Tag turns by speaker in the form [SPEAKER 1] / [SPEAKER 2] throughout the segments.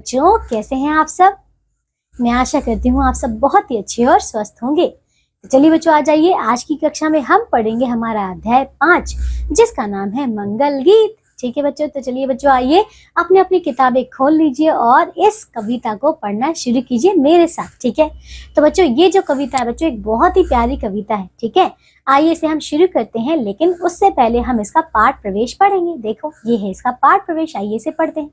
[SPEAKER 1] बच्चों, कैसे हैं आप सब? मैं आशा करती हूँ आप सब बहुत ही अच्छे और स्वस्थ होंगे। तो चलिए बच्चों, आ जाइए। आज की कक्षा में हम पढ़ेंगे हमारा अध्याय 5, जिसका नाम है मंगल गीत। ठीक है बच्चों, तो चलिए बच्चों, आइए अपनी अपनी किताबें खोल लीजिए और इस कविता को पढ़ना शुरू कीजिए मेरे साथ। ठीक है, तो बच्चों ये जो कविता है बच्चों, एक बहुत ही प्यारी कविता है। ठीक है, आइए इसे हम शुरू करते हैं, लेकिन उससे पहले हम इसका पाठ प्रवेश पढ़ेंगे। देखो, ये है इसका पाठ प्रवेश। आइए इसे पढ़ते हैं।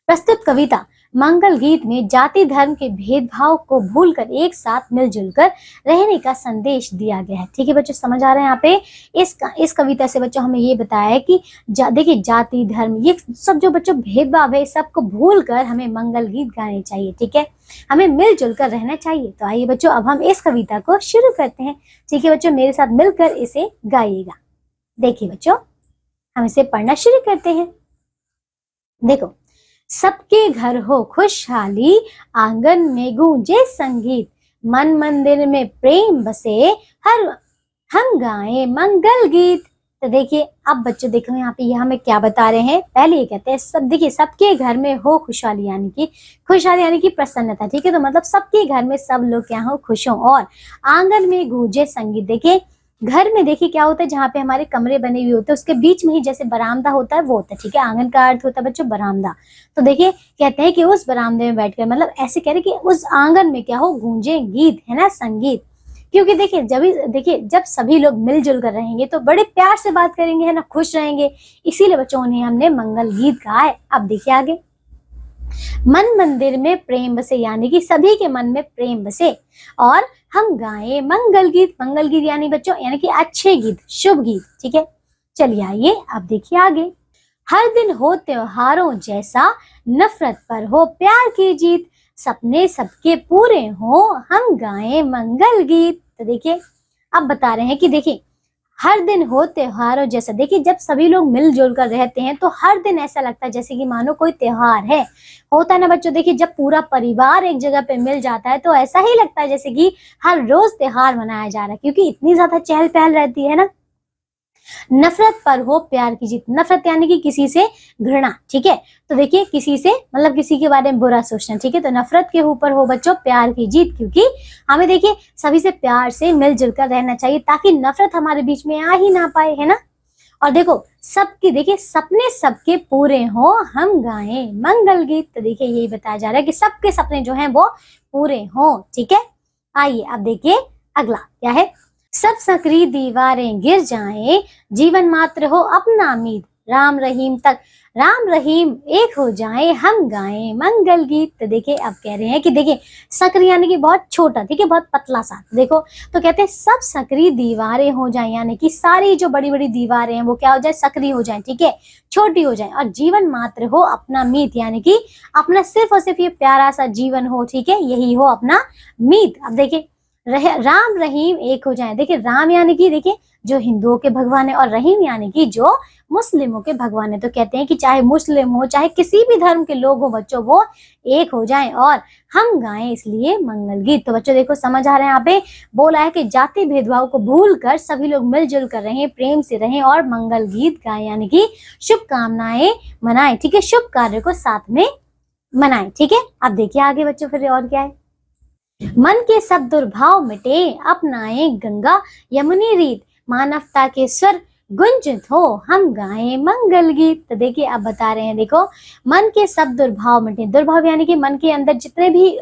[SPEAKER 1] प्रस्तुत कविता मंगल गीत में जाति धर्म के भेदभाव को भूलकर एक साथ मिलजुल कर रहने का संदेश दिया गया है। ठीक है बच्चों, समझ आ रहा है यहाँ पे इस कविता से बच्चों हमें ये बताया है कि देखिए, जाति धर्म ये सब जो बच्चों भेदभाव है, सबको भूल कर हमें मंगल गीत गाने चाहिए। ठीक है, हमें मिलजुल कर रहना चाहिए। तो आइए बच्चों, अब हम इस कविता को शुरू करते हैं। ठीक है बच्चों, मेरे साथ मिलकर इसे गाइएगा। देखिए बच्चों, हम इसे पढ़ना शुरू करते हैं। देखो, सबके घर हो खुशहाली, आंगन में गूंजे संगीत, मन मंदिर में प्रेम बसे, हर हम गाएं मंगल गीत। तो देखिए, अब बच्चों देखो यहाँ पे हमें क्या बता रहे हैं। पहले ये कहते हैं सब, देखिए, सबके घर में हो खुशहाली, यानी कि प्रसन्नता। ठीक है, तो मतलब सबके घर में सब लोग क्या हो, खुश हो। और आंगन में गूंजे संगीत। देखिए, घर में देखिए क्या होता है, जहाँ पे हमारे कमरे बने हुए होते हैं उसके बीच में ही जैसे बरामदा होता है, वो होता है। ठीक है, आंगन का अर्थ होता है बच्चों बरामदा। तो देखिए, कहते हैं कि उस बरामदे में बैठकर, मतलब ऐसे कह रहे कि उस आंगन में क्या हो, गूंजे गीत, है ना, संगीत। क्योंकि देखिए जब सभी लोग मिलजुल कर रहेंगे तो बड़े प्यार से बात करेंगे, है ना, खुश रहेंगे। इसीलिए बच्चों उन्हें हमने मंगल गीत गाया है। अब देखिए आगे, मन मंदिर में प्रेम बसे, यानी कि सभी के मन में प्रेम बसे, और हम गाएं मंगल गीत। मंगल गीत यानी बच्चों, यानी कि अच्छे गीत, शुभ गीत। ठीक है, चलिए आइए अब देखिए आगे। हर दिन हो त्योहारों जैसा, नफरत पर हो प्यार की जीत, सपने सबके पूरे हो, हम गाएं मंगल गीत। तो देखिए, अब बता रहे हैं कि देखिए, हर दिन हो त्योहारों जैसा। देखिए, जब सभी लोग मिलजुल कर रहते हैं तो हर दिन ऐसा लगता है जैसे कि मानो कोई त्योहार है। होता है ना बच्चों, देखिए जब पूरा परिवार एक जगह पे मिल जाता है तो ऐसा ही लगता है जैसे कि हर रोज त्योहार मनाया जा रहा है, क्योंकि इतनी ज्यादा चहल पहल रहती है ना। नफरत पर हो प्यार की जीत। नफरत यानी कि किसी से घृणा। ठीक है, तो देखिए, किसी से मतलब किसी के बारे में बुरा सोचना। ठीक है, तो नफरत के ऊपर हो बच्चों प्यार की जीत, क्योंकि हमें देखिए सभी से प्यार से मिलजुल कर रहना चाहिए, ताकि नफरत हमारे बीच में आ ही ना पाए, है ना। और देखो, सबकी देखिए सपने सबके पूरे हो, हम गाएं मंगल गीत। तो देखिए, यही बताया जा रहा है कि सबके सपने जो हैं वो पूरे हो। ठीक है, आइए अब देखिए अगला क्या है। सब सकरी दीवारें गिर जाएं, जीवन मात्र हो अपना मीत, राम रहीम तक राम रहीम एक हो जाएं, हम गाएं मंगल गीत। तो देखिए, अब कह रहे हैं कि देखिए, सकरी यानी कि बहुत छोटा, ठीक है, बहुत पतला सा। देखो, तो कहते हैं सब सकरी दीवारें हो जाएं, यानी कि सारी जो बड़ी बड़ी दीवारें हैं वो क्या हो जाए, सकरी हो जाएं। ठीक है, छोटी हो जाएं, और जीवन मात्र हो अपना मीत, यानी कि अपना सिर्फ और सिर्फ ये प्यारा सा जीवन हो। ठीक है, यही हो अपना मीत। अब देखिए, राम रहीम एक हो जाए। देखिए, राम यानी कि देखिए जो हिंदुओं के भगवान है, और रहीम यानी कि जो मुस्लिमों के भगवान है। तो कहते हैं कि चाहे मुस्लिम हो चाहे किसी भी धर्म के लोग हो बच्चों, वो एक हो जाएं और हम गाएं इसलिए मंगल गीत। तो बच्चों देखो, समझ आ रहे हैं, यहाँ पे बोला है कि जाति भेदभाव को भूल कर सभी लोग मिलजुल कर रहें, प्रेम से रहें और मंगल गीत गाएं, यानी कि शुभकामनाएं मनाएं। ठीक है, शुभ कार्य को साथ में मनाएं। ठीक है, अब देखिए आगे बच्चों, फिर और क्या है। मन के सब दुर्भाव मिटे, अपनाए गंगा यमुनी रीत, मानवता के स्वर गुंजित हो, हम गाएं मंगल गीत। तो देखिए, अब बता रहे हैं, देखो, मन के सब दुर्भाव मिटे। दुर्भाव यानी कि मन के अंदर जितने भी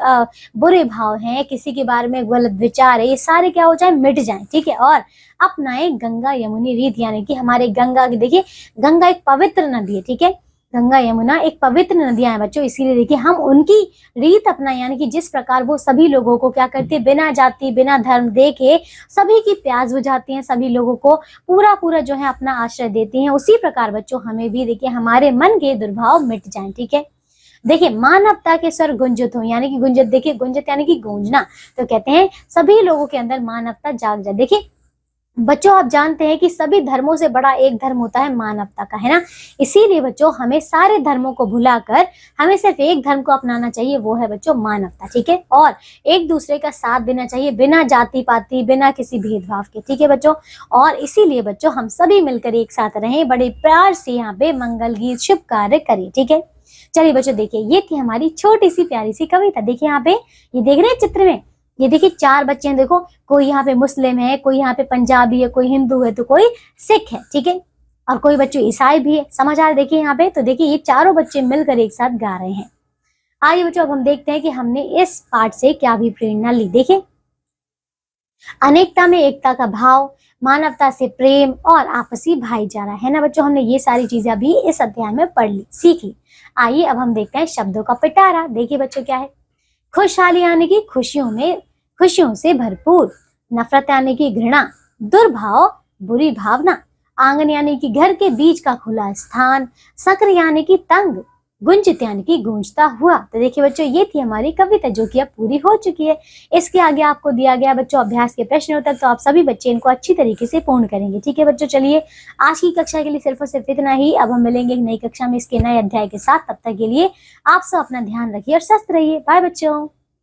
[SPEAKER 1] बुरे भाव हैं, किसी के बारे में गलत विचार है, ये सारे क्या हो जाए, मिट जाएं। ठीक है, और अपनाए गंगा यमुनी रीत, यानी कि हमारे गंगा की, देखिए गंगा एक पवित्र नदी है। ठीक है, गंगा यमुना एक पवित्र नदियां हैं बच्चों, इसीलिए देखिए हम उनकी रीत अपना, यानी कि जिस प्रकार वो सभी लोगों को क्या करती है, बिना जाति बिना धर्म देखे सभी की प्यास बुझाती हैं, सभी लोगों को पूरा जो है अपना आश्रय देती हैं, उसी प्रकार बच्चों हमें भी देखिए हमारे मन के दुर्भाव मिट जाएं। ठीक है, देखिए, मानवता के स्वर गुंजित हो, यानी कि गुंजित, देखिए गुंजित यानी कि गूंजना। तो कहते हैं सभी लोगों के अंदर मानवता जाग जाए। देखिए बच्चों, आप जानते हैं कि सभी धर्मों से बड़ा एक धर्म होता है मानवता का, है ना। इसीलिए बच्चों हमें सारे धर्मों को भुलाकर हमें सिर्फ एक धर्म को अपनाना चाहिए, वो है बच्चों मानवता। ठीक है, और एक दूसरे का साथ देना चाहिए बिना जाति पाति, बिना किसी भेदभाव के। ठीक है बच्चों, और इसीलिए बच्चों हम सभी मिलकर एक साथ रहें, बड़े प्यार से यहाँ पे मंगल गीत शुभ कार्य करें। ठीक है, चलिए बच्चों देखिए, ये थी हमारी छोटी सी प्यारी सी कविता। देखिए यहाँ पे, ये देख रहे हैं चित्र में, ये देखिए 4 बच्चे हैं। देखो, कोई यहाँ पे मुस्लिम है, कोई यहाँ पे पंजाबी है, कोई हिंदू है, तो कोई सिख है, ठीक है, और कोई बच्चे ईसाई भी है। समझ आ रहा है? देखिए यहाँ पे, तो देखिए ये चारों बच्चे मिलकर एक साथ गा रहे हैं। आइए बच्चों, अब हम देखते हैं कि हमने इस पाठ से क्या भी प्रेरणा ली। देखिए, अनेकता में एकता का भाव, मानवता से प्रेम और आपसी भाईचारा, है ना बच्चों। हमने ये सारी चीजें अभी इस अध्याय में पढ़ ली, सीख ली। आइए अब हम देखते हैं शब्दों का पिटारा। देखिए बच्चों क्या है, खुशहाली यानी कि खुशियों से भरपूर, नफरत यानी कि घृणा, दुर्भाव बुरी भावना, आंगन यानी कि घर के बीच का खुला स्थान, सक्र यानी कि तंग, गुंजित यानी कि गूंजता हुआ। तो देखिए बच्चों, ये थी हमारी कविता जो कि अब पूरी हो चुकी है। इसके आगे आपको दिया गया बच्चों अभ्यास के प्रश्न उत्तर, तो आप सभी बच्चे इनको अच्छी तरीके से पूर्ण करेंगे, ठीक है बच्चों। चलिए, आज की कक्षा के लिए सिर्फ और सिर्फ इतना ही। अब हम मिलेंगे एक नई कक्षा में इसके नए अध्याय के साथ। तब तक के लिए आप सब अपना ध्यान रखिए और स्वस्थ रहिए। बाय बच्चों।